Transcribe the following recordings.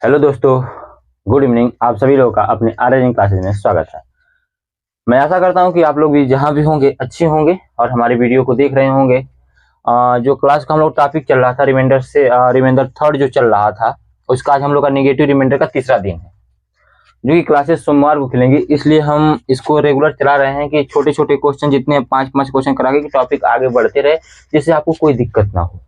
Hello दोस्तों, good evening. आप सभी लोगों का अपने आर्यन क्लासेज में स्वागत है। मैं आशा करता हूं कि आप लोग भी जहां भी होंगे अच्छे होंगे और हमारी वीडियो को देख रहे होंगे। जो क्लास का हम लोग टॉपिक चल रहा था रिमाइंडर थर्ड जो चल रहा था, उसका आज हम लोग का नेगेटिव रिमाइंडर का तीसरा दिन है, जो कि क्लासेस सोमवार को खुलेंगी। इसलिए हम इसको रेगुलर चला रहे हैं कि छोटे छोटे क्वेश्चन जितने 5-5 क्वेश्चन करा के टॉपिक आगे बढ़ते रहे, जिससे आपको कोई दिक्कत ना हो।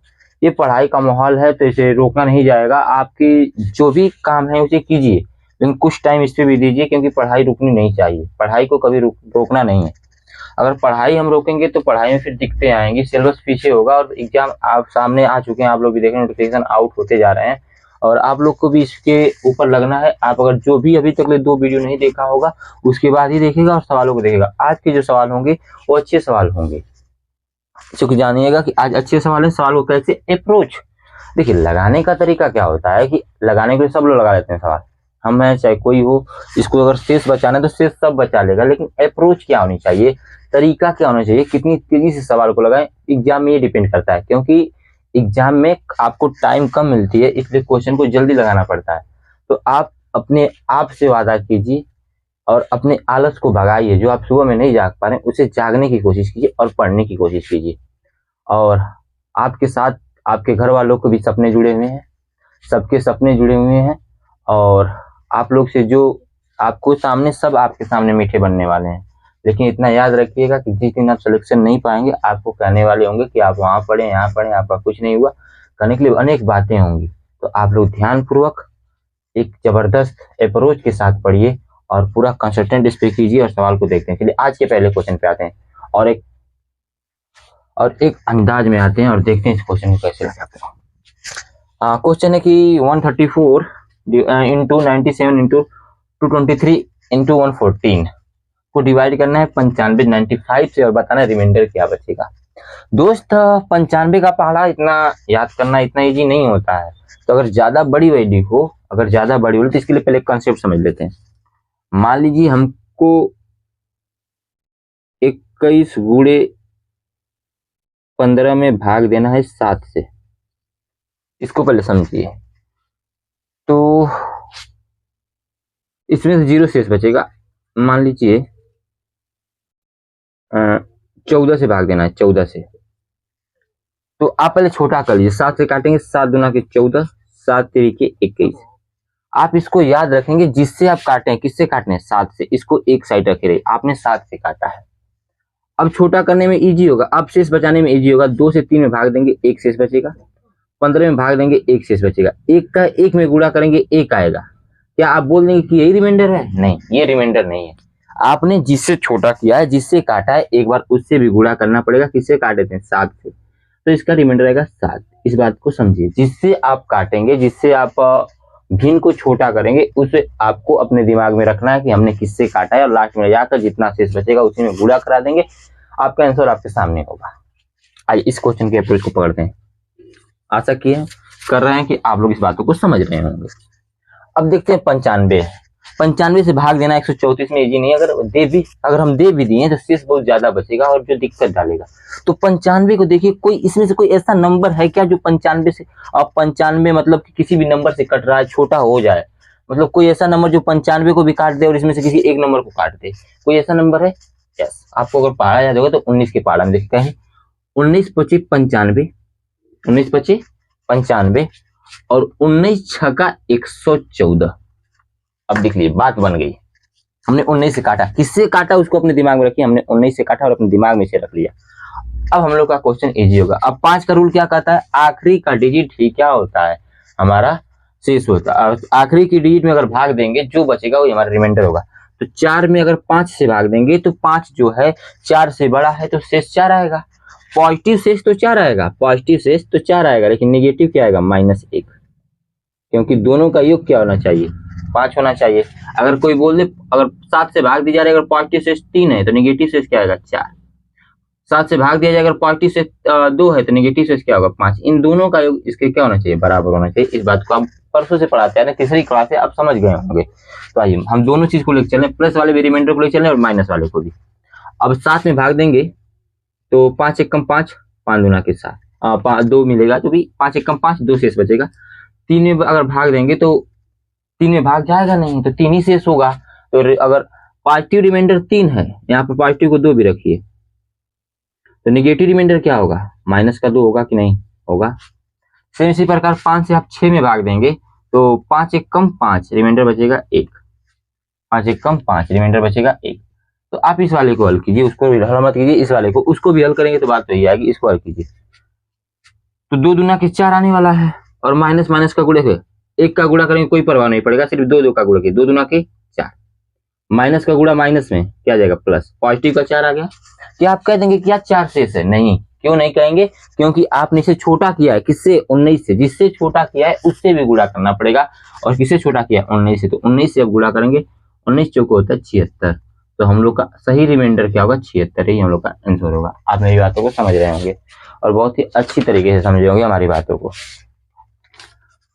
ये पढ़ाई का माहौल है तो इसे रोकना नहीं जाएगा। आपकी जो भी काम है उसे कीजिए, लेकिन कुछ टाइम इस पे भी दीजिए, क्योंकि पढ़ाई रुकनी नहीं चाहिए। पढ़ाई को कभी रोकना नहीं है। अगर पढ़ाई हम रोकेंगे तो पढ़ाई में फिर दिक्कतें आएंगी, सिलेबस पीछे होगा और एग्जाम आप सामने आ चुके हैं। आप लोग भी देखें, नोटिफिकेशन आउट होते जा रहे हैं और आप लोग को भी इसके ऊपर लगना है। आप अगर जो भी अभी तक 2 वीडियो नहीं देखा होगा, उसके बाद ही देखेगा और सवालों को देखेगा। आज के जो सवाल होंगे वो अच्छे सवाल होंगे, क्योंकि जानिएगा कि आज अच्छे सवाल है। सवाल को कैसे अप्रोच, देखिए लगाने का तरीका क्या होता है कि लगाने के लिए सब लोग लगा लेते हैं सवाल, हम हैं चाहे कोई हो। इसको अगर शेष बचाना है तो शेष सब बचा लेगा, लेकिन अप्रोच क्या होनी चाहिए, तरीका क्या होना चाहिए, कितनी तेजी से सवाल को लगाएं, एग्जाम में ये डिपेंड करता है। क्योंकि एग्जाम में आपको टाइम कम मिलती है, इसलिए क्वेश्चन को जल्दी लगाना पड़ता है। तो आप अपने आप से वादा कीजिए और अपने आलस को भगाइए। जो आप सुबह में नहीं जाग पा रहे हैं, उसे जागने की कोशिश कीजिए और पढ़ने की कोशिश कीजिए। और आपके साथ आपके घर वालों को भी सपने जुड़े हुए हैं, सबके सपने जुड़े हुए हैं। और आप लोग से जो आपको सामने, सब आपके सामने मीठे बनने वाले हैं। लेकिन इतना याद रखिएगा कि जिस दिन आप सिलेक्शन नहीं पाएंगे, आपको कहने वाले होंगे कि आप वहाँ पढ़े यहाँ पढ़े, आपका कुछ नहीं हुआ। कहने के लिए अनेक बातें होंगी। तो आप लोग ध्यानपूर्वक एक जबरदस्त अप्रोच के साथ पढ़िए और पूरा कंसंट्रेट इस पे कीजिए और सवाल को देखते हैं। चलिए आज के पहले क्वेश्चन पे आते हैं और एक अंदाज में आते हैं और देखते हैं इस क्वेश्चन को कैसे लगाते हैं। क्वेश्चन है कि 134 इंटू 97 इंटू 223 इंटू 114 को डिवाइड करना है 95 95 से और बताना है रिमाइंडर क्या बचेगा। दोस्त, 95 का पहाड़ा इतना याद करना इतना इजी नहीं होता है। तो अगर ज्यादा बड़ी वैल्यू हो, तो इसके लिए पहले कंसेप्ट समझ लेते हैं। मान लीजिए हमको 21 गुणे 15 में भाग देना है 7 से। इसको पहले समझिए। तो इसमें से 0 शेष बचेगा। मान लीजिए 14 से भाग देना है, 14 से। तो आप पहले छोटा कर लीजिए, 7 से काटेंगे, 7 दूना के 14, 7 तिरिके 21। आप इसको याद रखेंगे, जिससे आप काटे हैं, किससे काटने हैं, 7 से। इसको एक साइड रखे रहे, आपने 7 से काटा है। अब छोटा करने में इजी होगा, अब शेष बचाने में इजी होगा। 2 से 3 में भाग देंगे, 1 शेष बचेगा। 15 में भाग देंगे, 1 शेष बचेगा। 1 का 1 में गुणा करेंगे, 1 आएगा। क्या आप बोल देंगे कि यही रिमाइंडर है? नहीं, ये रिमाइंडर नहीं है। आपने जिससे छोटा किया है, जिससे काटा है, एक बार उससे भी गुणा करना पड़ेगा। किससे काटे थे? 7 से। तो इसका रिमाइंडर आएगा 7। इस बात को समझिए, जिससे आप काटेंगे, जिससे आप भिन्न को छोटा करेंगे, उसे आपको अपने दिमाग में रखना है कि हमने किससे काटा है, और लास्ट में जाकर जितना शेष बचेगा उसी में गुणा करा देंगे। आपका आंसर आपके सामने होगा। आइए इस क्वेश्चन के अप्रोच को पकड़ते हैं। आशा कर रहे हैं कि आप लोग इस बातों को समझ रहे होंगे। अब देखते हैं 95 से भाग देना 134 में इजी नहीं है। अगर हम दे भी दिए तो शेष बहुत ज्यादा बचेगा और जो दिक्कत डालेगा। तो 95 को देखिए, कोई इसमें से कोई ऐसा नंबर है क्या जो 95 से, अब 95 मतलब कि किसी भी नंबर से कट रहा है, छोटा हो जाए। मतलब कोई ऐसा नंबर जो 95 को भी काट दे और इसमें से किसी एक नंबर को काट दे, कोई ऐसा नंबर है? यस। आपको अगर पहाड़ा याद होगा तो 19 के पहाड़ा में देखते हैं। 19 पची 95, 19 पची 95 और 19 छका 114। अब देख लीजिए, बात बन गई। हमने 19 से काटा, किससे काटा उसको अपने दिमाग में रखिए। हमने 19 से काटा और अपने दिमाग में से रख लिया। अब हम लोग का क्वेश्चन इजी होगा। अब 5 का रूल क्या कहता है? आखिरी का डिजिट ही क्या होता है? हमारा शेष होता है। आखिरी की डिजिट में अगर भाग देंगे, जो बचेगा वो हमारा रिमाइंडर होगा। तो 4 में अगर 5 से भाग देंगे तो 5 जो है 4 से बड़ा है, तो शेष 4 आएगा। पॉजिटिव शेष तो 4 आएगा, पॉजिटिव शेष तो 4 आएगा, लेकिन निगेटिव क्या आएगा? -1। क्योंकि दोनों का योग क्या होना चाहिए? 5 होना चाहिए। अगर कोई बोल दे, अगर 7 से भाग दिया जाए, अगर पॉजिटिव शेष 3 है तो निगेटिव शेष क्या आएगा? 4। 7 से भाग दिया जाए, अगर पॉजिटिव शेष 2 है तो निगेटिव शेष क्या होगा? 5। इन दोनों का योग इसके क्या होना चाहिए? बराबर होना चाहिए। इस बात को आप परसों से पढ़ाते हैं ना, तीसरी क्लास से आप समझ गए होंगे। तो आइए हम दोनों चीज को लेकर चलें, प्लस वाले भी रिमाइंडर को लेकर चलें और माइनस वाले को भी। अब 7 में भाग देंगे तो 5 एक कम 5, 5 दूना के 7, 2 मिलेगा, तो भी 5 एक कम 5, 2 शेष बचेगा। 3 में अगर भाग देंगे तो 3 में भाग जाएगा नहीं, तो 3 ही शेष होगा। तो अगर पॉजिटिव रिमाइंडर 3 है, यहाँ पर पॉजिटिव को 2 भी रखिए, तो निगेटिव रिमाइंडर क्या होगा, -2 होगा कि नहीं होगा। सेम इसी प्रकार 5 से आप 6 में भाग देंगे तो 5 एक कम 5, रिमाइंडर बचेगा 1, 5 एक कम 5, रिमाइंडर बचेगा 1। तो आप इस वाले को हल कीजिए, उसको हल मत कीजिए, इस वाले को, उसको भी हल करेंगे तो बात वही आएगी, इसको हल कीजिए। तो 2 दूना के 4 आने वाला है, और माइनस माइनस का गुणा है, 1 का गुणा करेंगे कोई परवाह नहीं पड़ेगा, सिर्फ 2 का गुणा किए, 2 दूना के 4, माइनस का गुणा माइनस में क्या जाएगा प्लस, पॉजिटिव का 4 आ गया। क्या आप कह देंगे क्या 4 शेष है, नहीं, क्यों नहीं कहेंगे, क्योंकि आपने इसे छोटा किया है, किससे, 19 से, जिससे छोटा किया है उससे भी गुणा करना पड़ेगा, और किससे छोटा किया है, 19 से, तो 19 से अब गुणा करेंगे, 19 चौको होता है 76, तो हम लोग का सही रिमाइंडर क्या होगा, 76 ही हम लोग का आंसर होगा। आप मेरी बातों को समझ रहे होंगे और बहुत ही अच्छी तरीके से समझे होंगे हमारी बातों को।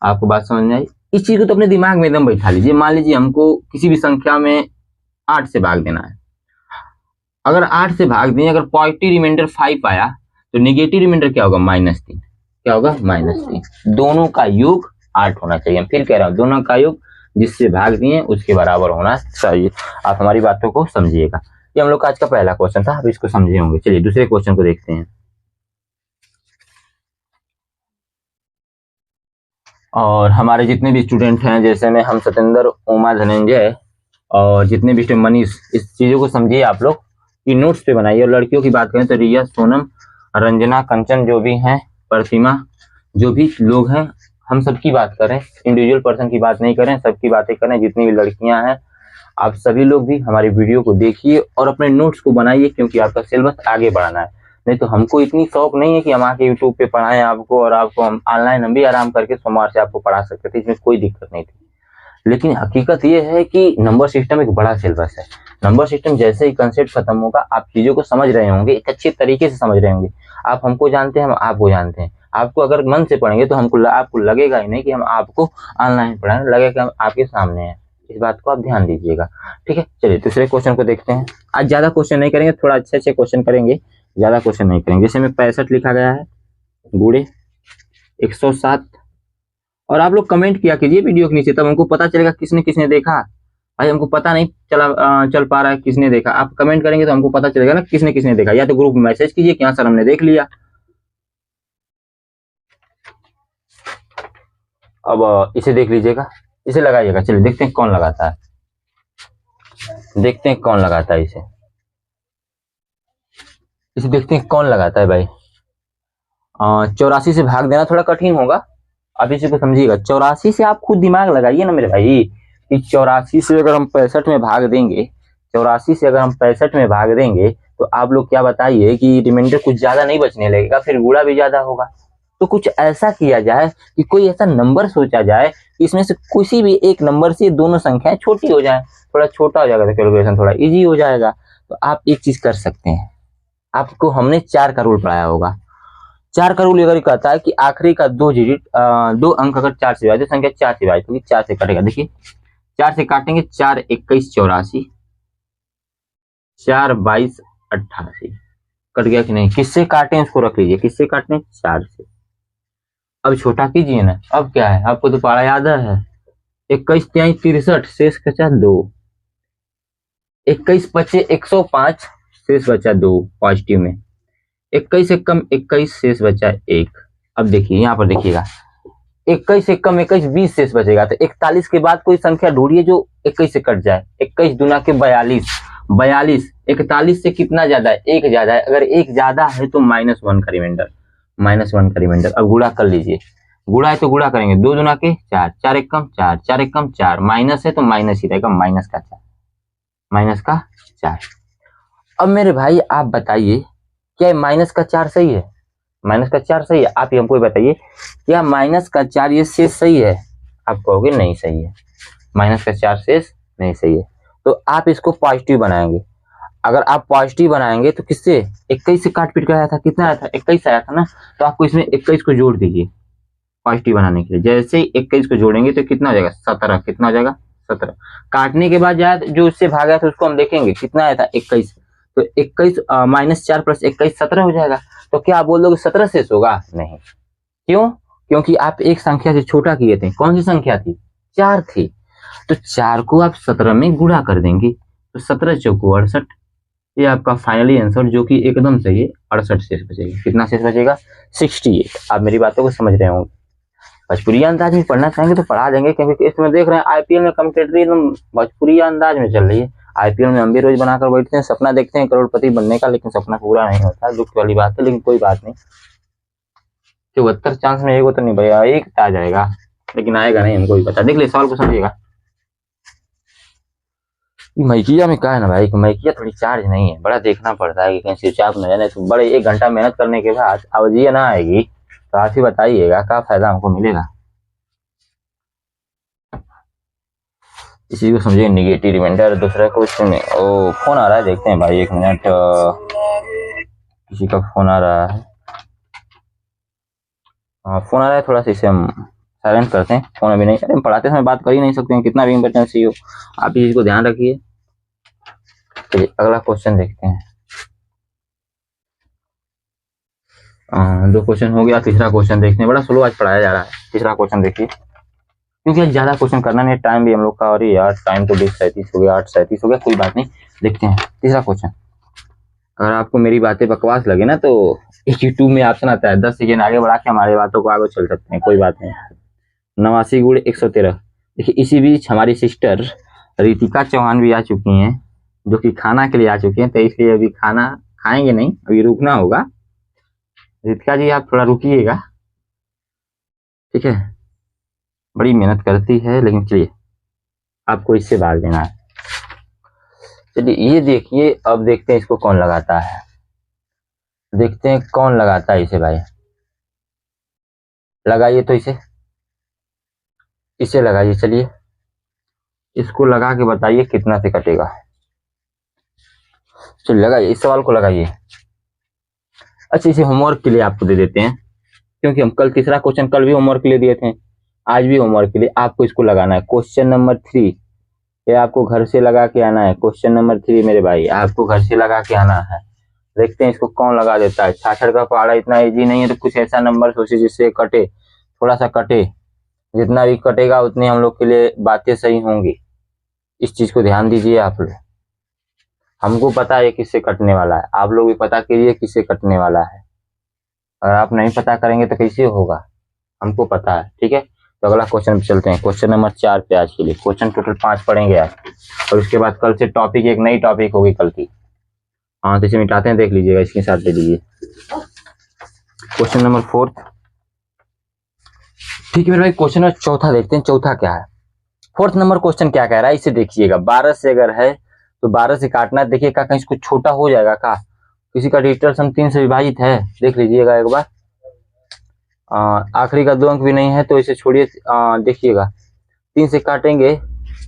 आपको बात समझ में आई, इस चीज को तो अपने दिमाग में एकदम बैठा लीजिए। मान लीजिए हमको किसी भी संख्या में 8 से भाग देना है, अगर 8 से भाग दिए, अगर पॉजिटिव रिमाइंडर 5 आया तो निगेटिव रिमाइंडर क्या होगा, -3, क्या होगा, -3। दोनों का योग 8 होना चाहिए, फिर कह रहा हूं दोनों का योग जिससे भाग दिए उसके बराबर होना चाहिए। आप हमारी बातों को समझिएगा। ये हम लोग का आज का पहला क्वेश्चन था, आप इसको समझे होंगे। चलिए दूसरे क्वेश्चन को देखते हैं। और हमारे जितने भी स्टूडेंट हैं, जैसे में हम सतेंद्र, उमा, धनंजय और जितने भी मनीष, इस चीजों को समझिए आप लोग कि नोट्स पे बनाइए। और लड़कियों की बात करें तो रिया, सोनम, रंजना, कंचन, जो भी हैं, प्रतिमा, जो भी लोग हैं, हम सबकी बात करें, इंडिविजुअल पर्सन की बात नहीं करें, सबकी बातें करें। जितनी भी लड़कियां हैं, आप सभी लोग भी हमारी वीडियो को देखिए और अपने नोट्स को बनाइए, क्योंकि आपका सिलेबस आगे बढ़ाना है। नहीं तो हमको इतनी शौक नहीं है कि हम आके यूट्यूब पे पढ़ाएं आपको, और आपको हम ऑनलाइन हम भी आराम करके सोमवार से आपको पढ़ा सकते थे, इसमें कोई दिक्कत नहीं थी। लेकिन हकीकत ये है कि नंबर सिस्टम एक बड़ा सिलेबस है। नंबर सिस्टम जैसे ही कंसेप्ट खत्म होगा, आप चीजों को समझ रहे होंगे, एक अच्छे तरीके से समझ रहे होंगे। आप हमको जानते हैं, हम आपको जानते हैं। आपको अगर मन से पढ़ेंगे तो आपको लगेगा ही नहीं कि हम आपको ऑनलाइन पढ़ाएं, लगेगा कि हम आपके सामने हैं। इस बात को आप ध्यान दीजिएगा, ठीक है। चलिए दूसरे क्वेश्चन को देखते हैं। आज ज्यादा क्वेश्चन नहीं करेंगे, थोड़ा अच्छे अच्छे क्वेश्चन करेंगे, ज्यादा क्वेश्चन नहीं करेंगे। जैसे में 65 लिखा गया है, गुणे 107, और आप लोग कमेंट किया कीजिए वीडियो के नीचे, तब हमको पता चलेगा किसने किसने देखा। भाई हमको पता नहीं चल पा रहा है किसने देखा। आप कमेंट करेंगे तो हमको पता चलेगा ना किसने किसने देखा। या तो ग्रुप में मैसेज कीजिए कि हाँ सर हमने देख लिया। अब इसे देख लीजिएगा, इसे लगाइएगा। चलिए देखते हैं कौन लगाता है, देखते हैं कौन लगाता है इसे देखते हैं कौन लगाता है भाई। 84 से भाग देना थोड़ा कठिन होगा, आप इसी को समझिएगा। 84 से आप खुद दिमाग लगाइए ना मेरे भाई, कि 84 से अगर हम 65 में भाग देंगे, 84 से अगर हम 65 में भाग देंगे तो आप लोग क्या बताइए कि रिमाइंडर कुछ ज्यादा नहीं बचने लगेगा, फिर गुणा भी ज्यादा होगा। तो कुछ ऐसा किया जाए कि कोई ऐसा नंबर सोचा जाए कि इसमें से किसी भी एक नंबर से दोनों संख्याएं छोटी हो जाए, थोड़ा छोटा हो जाएगा तो कैलकुलेशन थोड़ा इजी हो जाएगा। तो आप एक चीज कर सकते हैं, आपको हमने 4 का रूल पढ़ाया होगा। 4 का रूल अगर कहता है कि आखिरी का 2 डिजिट 2 अंक अगर 4 से विभाजित, संख्या 4 से विभाजित होगी, 4 से कटेगा। देखिए 4 से काटेंगे, 4 21 84, 4 22 88, कट गया कि नहीं। किससे काटें उसको रख लीजिए, किससे काटें, 4 से। अब छोटा कीजिए ना, अब क्या है, आपको तो पारा याद है। 21 23 63, शेष बचा 2। 21 25 105, शेष बचा 2 पॉजिटिव में। 21 से कम 21, शेष बचा 1। अब देखिए यहाँ पर देखिएगा, 21 से कम 21, 20 शेष बचेगा। तो 41 के बाद कोई संख्या ढूंढिए जो 21 से कट जाए। 21 दूना के 42, 42 41 से कितना ज्यादा है, 1 ज्यादा है। अगर 1 ज्यादा है तो -1 का रिमाइंडर, -1 का रिमाइंडर। अब गुणा कर लीजिए, गुणा है तो गुणा करेंगे, 2 दूना के 4, 4 एक कम 4, 4 एक कम 4, माइनस है तो माइनस ही रहेगा, माइनस का 4, माइनस का 4। अब मेरे भाई आप बताइए, क्या माइनस का 4 सही है, माइनस का 4 सही है? आप ही हमको बताइए, क्या माइनस का 4 ये शेष सही है? आप कहोगे नहीं सही है, माइनस का 4 शेष नहीं सही है। तो आप इसको पॉजिटिव बनाएंगे। अगर आप पॉजिटिव बनाएंगे तो किससे, 21 से काट पीट कर आया था, कितना आया था, 21 आया था ना। तो आपको इसमें 21 को जोड़ दीजिए पॉजिटिव बनाने के लिए। जैसे ही 21 को जोड़ेंगे तो कितना हो जाएगा, 17। कितना हो जाएगा, 17। काटने के बाद जो उससे भागा था उसको हम देखेंगे कितना आया था, 21। तो 21 -4 + 21 17 हो जाएगा। तो क्या आप बोल दोगे 17 शेष होगा? नहीं। क्यों? क्योंकि आप एक संख्या से छोटा किए थे। कौन सी संख्या थी? 4 थी। तो 4 को आप 17 में गुणा कर देंगे तो 17 चौको 68, ये आपका फाइनली आंसर जो कि एकदम सही है। 68 शेष बचेगा। कितना शेष बचेगा? 68। आप मेरी बातों को समझ रहे होंगे। भोजपुरी अंदाज में पढ़ना चाहेंगे तो पढ़ा देंगे, क्योंकि इसमें देख रहे हैं आईपीएल में कमेंटेटरी एकदम भोजपुरी अंदाज में चल रही है। आईपीएल में हम भी रोज बनाकर बैठते हैं, सपना देखते हैं करोड़पति बनने का, लेकिन सपना पूरा नहीं होता, दुख वाली बात है। लेकिन कोई बात नहीं, 74 चांस में एक तो नहीं भैया, एक आ जाएगा, लेकिन आएगा नहीं, हमको भी पता। देख ले सवाल को समझिएगा। मैकिया में क्या है ना भाई, मैकिया थोड़ी चार्ज नहीं है, बड़ा देखना पड़ता है कि कहीं स्विच ऑफ न जाए, तो बड़े 1 घंटा मेहनत करने के बाद आवाजिया ना आएगी तो आप ही बताइएगा क्या फायदा हमको मिलेगा। इसी को समझिए निगेटिव रिमाइंडर। दूसरा क्वेश्चन में ओ फोन आ रहा है, देखते हैं भाई 1 मिनट, किसी का फोन आ रहा है। फोन आ रहा है, थोड़ा सा इसे हम साइलेंट करते हैं। फोन अभी नहीं, अरे हम पढ़ाते समय बात कर ही नहीं सकते हैं, कितना भी इम्पोर्टेंसी हो, आप ही इसको ध्यान रखिए। चलिए अगला क्वेश्चन देखते हैं। 2 क्वेश्चन हो गया, तीसरा क्वेश्चन देखते हैं। बड़ा स्लो आज पढ़ाया जा रहा है। तीसरा क्वेश्चन देखिए, क्योंकि आज ज्यादा क्वेश्चन करना नहीं, टाइम भी हम लोग का, और यार टाइम तो 20:37 हो गया, 8:37 हो गया, कोई बात नहीं। देखते हैं तीसरा क्वेश्चन। अगर आपको मेरी बातें बकवास लगे ना तो यूट्यूब में ऑप्शन आता है 10 सेकेंड आगे बढ़ा के हमारे बातों को आगे चल सकते हैं, कोई बात नहीं। 89 गुण 113। देखिए इसी बीच हमारी सिस्टर रितिका चौहान भी आ चुकी हैं, जो कि खाना के लिए आ चुकी हैं, तो इसलिए अभी खाना खाएंगे नहीं, अभी रुकना होगा। रितिका जी आप थोड़ा रुकिएगा, ठीक है। बड़ी मेहनत करती है, लेकिन चलिए आपको इससे भाग देना है। चलिए ये देखिए, अब देखते हैं इसको कौन लगाता है, देखते हैं कौन लगाता है इसे। भाई लगाइए तो इसे लगाइए। चलिए इसको लगा के बताइए कितना से कटेगा। चलिए लगाइए, इस सवाल को लगाइए। अच्छा इसे होमवर्क के लिए आपको दे देते हैं, क्योंकि हम कल तीसरा क्वेश्चन कल भी होमवर्क के लिए दिए थे, आज भी होमवर्क के लिए आपको इसको लगाना है। क्वेश्चन नंबर 3 ये आपको घर से लगा के आना है। क्वेश्चन नंबर 3 मेरे भाई आपको घर से लगा के आना है। देखते हैं इसको कौन लगा देता है। 66 का पहाड़ा इतना इजी नहीं है, तो कुछ ऐसा नंबर सोचिए जिससे कटे, थोड़ा सा कटे। जितना भी कटेगा उतनी हम लोग के लिए बातें सही होंगी। इस चीज को ध्यान दीजिए आप लोग। हमको पता है किससे कटने वाला है, आप लोग भी पता कीजिए किससे कटने वाला है। अगर आप नहीं पता करेंगे तो कैसे होगा, हमको पता है, ठीक है। तो अगला क्वेश्चन पे चलते हैं। क्वेश्चन नंबर 4 पे आज के लिए क्वेश्चन टोटल 5 पढ़ेंगे आज, और उसके बाद कल से टॉपिक एक नई टॉपिक होगी कल की। हाँ तो इसे मिटाते हैं, देख लीजिएगा, इसके साथ दे दीजिए। क्वेश्चन नंबर 4, ठीक है मेरे भाई। क्वेश्चन नंबर 4 देखते हैं, चौथा क्या है। 4th नंबर क्वेश्चन क्या कह रहा है इसे देखिएगा। 12 से अगर है तो 12 से काटना, देखिए कहीं इसको छोटा हो जाएगा का, किसी का डिजिटल सम 3 से विभाजित है, देख लीजिएगा एक बार। आखिरी का 2 अंक भी नहीं है तो इसे छोड़िए। देखिएगा 3 से काटेंगे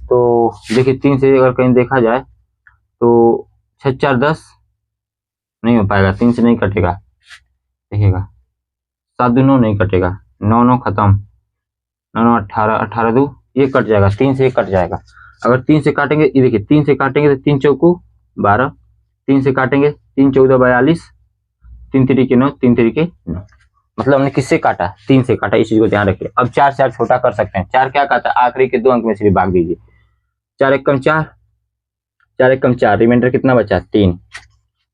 तो देखिए 3 से अगर कहीं देखा जाए तो 6 4 10 नहीं हो पाएगा, 3 से नहीं कटेगा। देखिएगा 7 2 9 नहीं कटेगा, 9 9 खत्म, 9 9 18 18 2 ये कट जाएगा, 3 से ये कट जाएगा। अगर 3 से काटेंगे, ये देखिए 3 से काटेंगे तो 3 चौको 12, 3 से काटेंगे 3 14 42, 3 3 9, 3 3 9, मतलब हमने किससे काटा, 3 से काटा। इस चीज को ध्यान रखिए। अब 4 से आप छोटा कर सकते हैं। 4 क्या कहता है, आखिरी के 2 अंक में से भी भाग दीजिए। 4 1 कम 4, 4 1 कम 4, रिमाइंडर कितना बचा 3,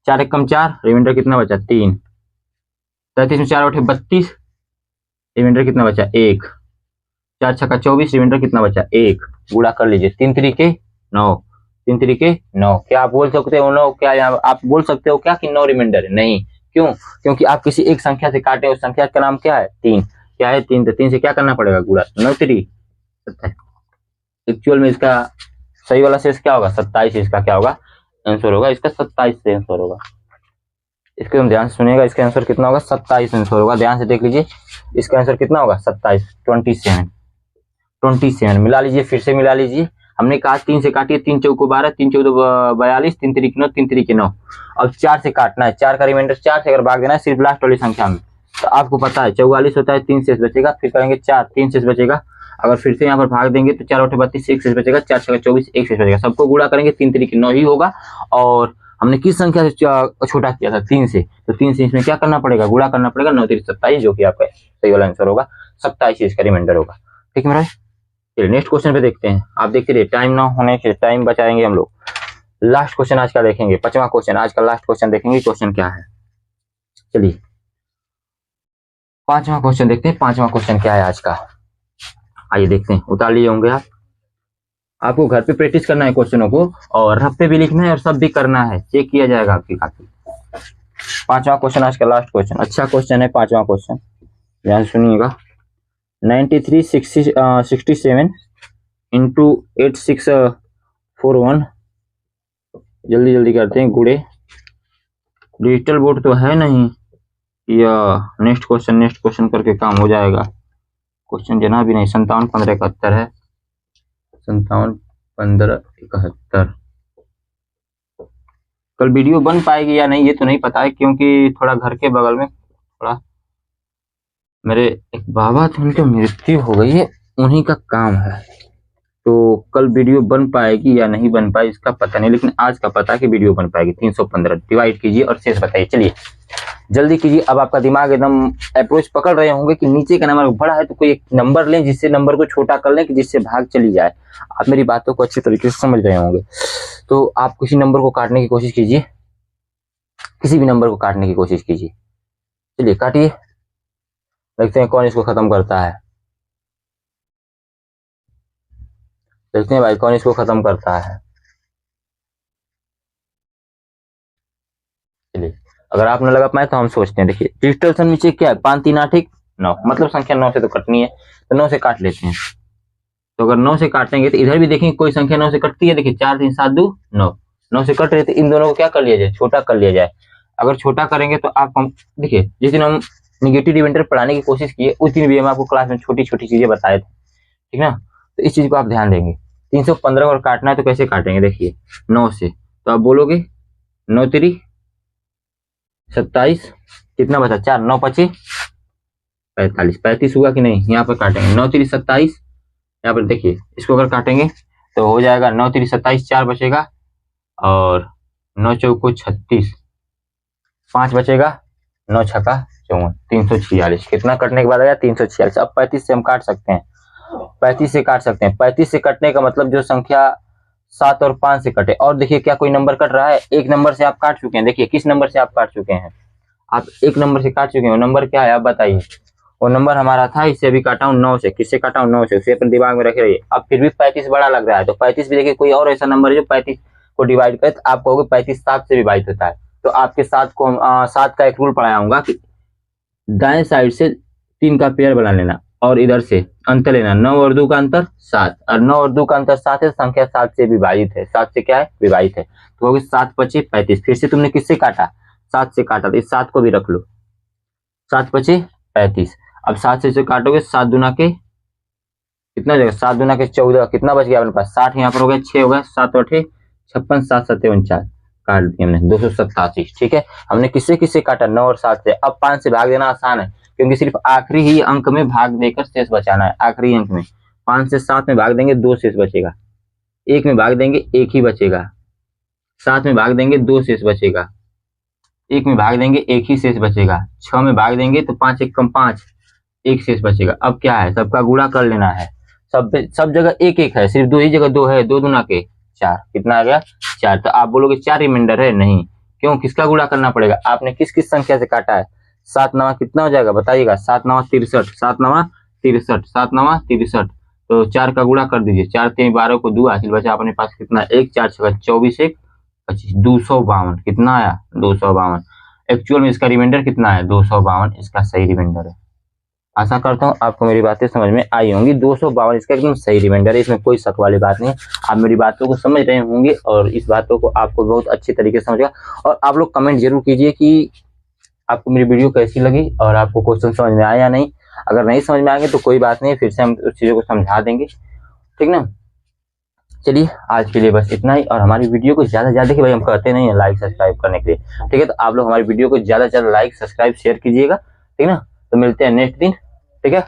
4 1 कम 4, रिमाइंडर कितना बचा 3, 33 में 4 8 32, रिमाइंडर कितना बचा 1, 4 6 24, रिमाइंडर कितना बचा 1, गुणा कर लीजिए। 3 3 9, 3 3 9। क्या आप बोल सकते हो 9, क्या आप बोल सकते हो क्या कि 9 रिमाइंडर है? नहीं, क्यों? क्योंकि आप किसी एक संख्या से काटे, उस संख्या का नाम क्या है 3, क्या है 3, तो 3 से क्या करना पड़ेगा गुणा, 9 3 27। एक्चुअल में इसका सही वाला शेष क्या होगा 27, इसका क्या होगा आंसर होगा, इसका 27 से आंसर होगा। इसको हम ध्यान से सुनिएगा, इसका आंसर कितना होगा 27 आंसर होगा। ध्यान से देख लीजिए, इसका आंसर कितना होगा 27, 27 मिला लीजिए, फिर से मिला लीजिए। हमने कहा 3 से काटिए, 3 चौको 12, 3 14 42, 3 3 9, 3 3 9। अब 4 से काटना है, 4 का रिमाइंडर 4 से अगर भाग देना है सिर्फ लास्ट वाली संख्या में, तो आपको पता है 44 होता है, 3 शेष बचेगा, फिर करेंगे 4, 3 शेष बचेगा। अगर फिर से यहाँ पर भाग देंगे तो 4 8 32, 1 शेष बचेगा, 4 6 24, 1 शेष बचेगा। सबको गुणा करेंगे 3 3 9 ही होगा। और हमने किस संख्या से छोटा किया था 3 से, तो 3 से इसमें क्या करना पड़ेगा गुणा करना पड़ेगा, 9 3 27, जो कि आपका सही वाला आंसर होगा 27 इसका रिमाइंडर होगा। ठीक है मेरा, चलिए नेक्स्ट क्वेश्चन पे देखते हैं। आप देखते रहिए, टाइम ना होने के टाइम बचाएंगे हम लोग। लास्ट क्वेश्चन आज का देखेंगे, 5वां क्वेश्चन, आज का लास्ट क्वेश्चन देखेंगे क्वेश्चन क्या है। चलिए 5वां क्वेश्चन देखते हैं, 5वां क्वेश्चन क्या है आज का। आइए देखते हैं, उतार लिए होंगे आप। आपको घर पे प्रैक्टिस करना है क्वेश्चनों को, और रफ पे भी लिखना है और सब भी करना है, चेक किया जाएगा आपकी काफी। 5वां क्वेश्चन आज का लास्ट क्वेश्चन, अच्छा क्वेश्चन है 5वां क्वेश्चन, ध्यान सुनिएगा। 9367 इंटू 8641, जल्दी जल्दी करते हैं गुड़े। डिजिटल बोर्ड तो है नहीं, या नेक्स्ट क्वेश्चन करके काम हो जाएगा। क्वेश्चन जना भी नहीं, 571571 है, 571571। कल वीडियो बन पाएगी या नहीं ये तो नहीं पता है, क्योंकि थोड़ा घर के बगल में थोड़ा मेरे एक बाबा थे, उनकी मृत्यु हो गई है, उन्हीं का काम है। तो कल वीडियो बन पाएगी या नहीं बन पाएगी इसका पता नहीं, लेकिन आज का पता है कि वीडियो बन पाएगी। 315 डिवाइड कीजिए और शेष बताइए। चलिए जल्दी कीजिए। अब आपका दिमाग एकदम अप्रोच पकड़ रहे होंगे कि नीचे का नंबर बड़ा है तो कोई एक नंबर लें, जिससे नंबर को छोटा कर लें कि जिससे भाग चली जाए। आप मेरी बातों को अच्छी तरीके से समझ रहे होंगे। तो आप किसी नंबर को काटने की कोशिश कीजिए, किसी भी नंबर को काटने की कोशिश कीजिए। चलिए काटिए, देखते हैं कौन इसको खत्म करता है। देखते हैं भाई कौन इसको खत्म करता है। चलिए अगर आप न लगा पाए तो हम सोचते हैं। देखिए डिजिटल सन नीचे क्या है, 5 3 8 1 9, मतलब संख्या 9 से तो कटनी है, तो 9 से काट लेते हैं। तो अगर 9 से काटेंगे तो इधर भी देखेंगे कोई संख्या 9 से कटती है। देखिए 4 3 7 2 9, 9 से कट रहे थे, इन दोनों को क्या कर लिया जाए, छोटा कर लिया जाए। अगर छोटा करेंगे तो आप हम देखिए, जिस दिन हम निगेटिव रिमाइंडर पढ़ाने की कोशिश किए उस दिन भी हम आपको क्लास में छोटी छोटी चीजें बताए थे, ठीक ना। तो इस चीज को आप ध्यान देंगे। 315 और काटना है तो कैसे काटेंगे, देखिए 9 से, तो आप बोलोगे 9 3 27, कितना बचा 4, 9 5 45, 35 हुआ कि नहीं। यहाँ पर काटेंगे 9 3 27, यहाँ पर देखिए इसको अगर काटेंगे तो हो जाएगा 9 3 27, 4 बचेगा, और 9 चौको 36, 5 बचेगा, 9 छक्का 54, 346। कितना कटने के बाद आया 346। अब 35 से हम काट सकते हैं, 35 से काट सकते हैं। 35 से कटने का मतलब जो संख्या 7 और 5 से कटे। और देखिए क्या कोई नंबर कट रहा है, एक नंबर से आप काट चुके हैं। देखिए किस नंबर से आप काट चुके हैं, आप एक नंबर से काट चुके हैं। वो नंबर क्या है आप बताइए। वो नंबर हमारा था, इससे अभी काटा हूँ 9 से। किससे काटा हूँ 9 से, उसे अपने दिमाग में रखे रहिए। अब फिर भी 35 बड़ा लग रहा है तो 35 भी देखिए कोई और ऐसा नंबर है जो 35 को डिवाइड करे, तो आप कहोगे 35 7 से विभाजित होता है। तो आपके 7 को 7 का एक रूल पढ़ाऊंगा कि दाएं साइड से 3 का पेयर बना लेना और इधर से अंतर लेना। 9 और 2 का अंतर 7, और 9 और 2 का अंतर 7 है, संख्या 7 से विभाजित है। 7 से क्या है, विभाजित है। तो होगी 7 5 35। फिर से तुमने किससे काटा, 7 से काटा, तो इस 7 को भी रख लो। 7 5 35। अब 7 से काटोगे, 7 दूना के कितना हो जाएगा, 7 दूना के 14, कितना बच गया अपने पास 60। यहाँ पर हो गया 6 हो गया, 7 8 56, 7 7 49, काट दिया हमने 287। ठीक है, हमने किससे किससे काटा, 9 और 7 से। अब 5 से भाग देना आसान है, क्योंकि सिर्फ आखिरी ही अंक में भाग देकर शेष बचाना है। आखिरी अंक में 5 से 7 में भाग देंगे 2 शेष बचेगा, 1 में भाग देंगे 1 ही बचेगा, 7 में भाग देंगे 2 शेष बचेगा, 1 में भाग देंगे 1 ही शेष बचेगा, 6 में भाग देंगे तो 5 1 कम 5, 1 शेष बचेगा। अब क्या है, सबका गुणा कर लेना है। सब जगह 1 1 है, सिर्फ 2 ही जगह 2 है, 2 दूना के 4, कितना आ गया 4। तो आप बोलोगे 4 रिमाइंडर है, नहीं, क्यों, किसका गुणा करना पड़ेगा। आपने किस किस संख्या से काटा है, 7 9 कितना हो जाएगा बताइएगा, 7 9 63, 7 9 63, 7 9 63। तो 4 का गुणा कर दीजिए, 4 3 12 को 2 हासिल बचा अपने पास, कितना 1 4 6 24 1 25, 252। कितना आया 252। एक्चुअल में इसका रिमाइंडर कितना है 252, इसका सही रिमाइंडर है। आशा करता हूँ आपको मेरी बातें समझ में आई होंगी। 252 इसका एकदम सही रिमाइंडर है, इसमें कोई शक वाली बात नहीं है। आप मेरी बातों को समझ रहे होंगे और इस बातों को आपको बहुत अच्छी तरीके से समझेगा। और आप लोग कमेंट जरूर कीजिए कि आपको मेरी वीडियो कैसी लगी और आपको क्वेश्चन समझ में आया या नहीं। अगर नहीं समझ में आएंगे तो कोई बात नहीं, फिर से हम उस चीज़ों को समझा देंगे, ठीक ना। चलिए आज के लिए बस इतना ही। और हमारी वीडियो को ज़्यादा से ज़्यादा, देखिए भाई हम कहते नहीं है लाइक सब्सक्राइब करने के लिए, ठीक है। तो आप लोग हमारी वीडियो को ज़्यादा से ज़्यादा लाइक सब्सक्राइब शेयर कीजिएगा, ठीक ना। तो मिलते हैं नेक्स्ट दिन, ठीक है।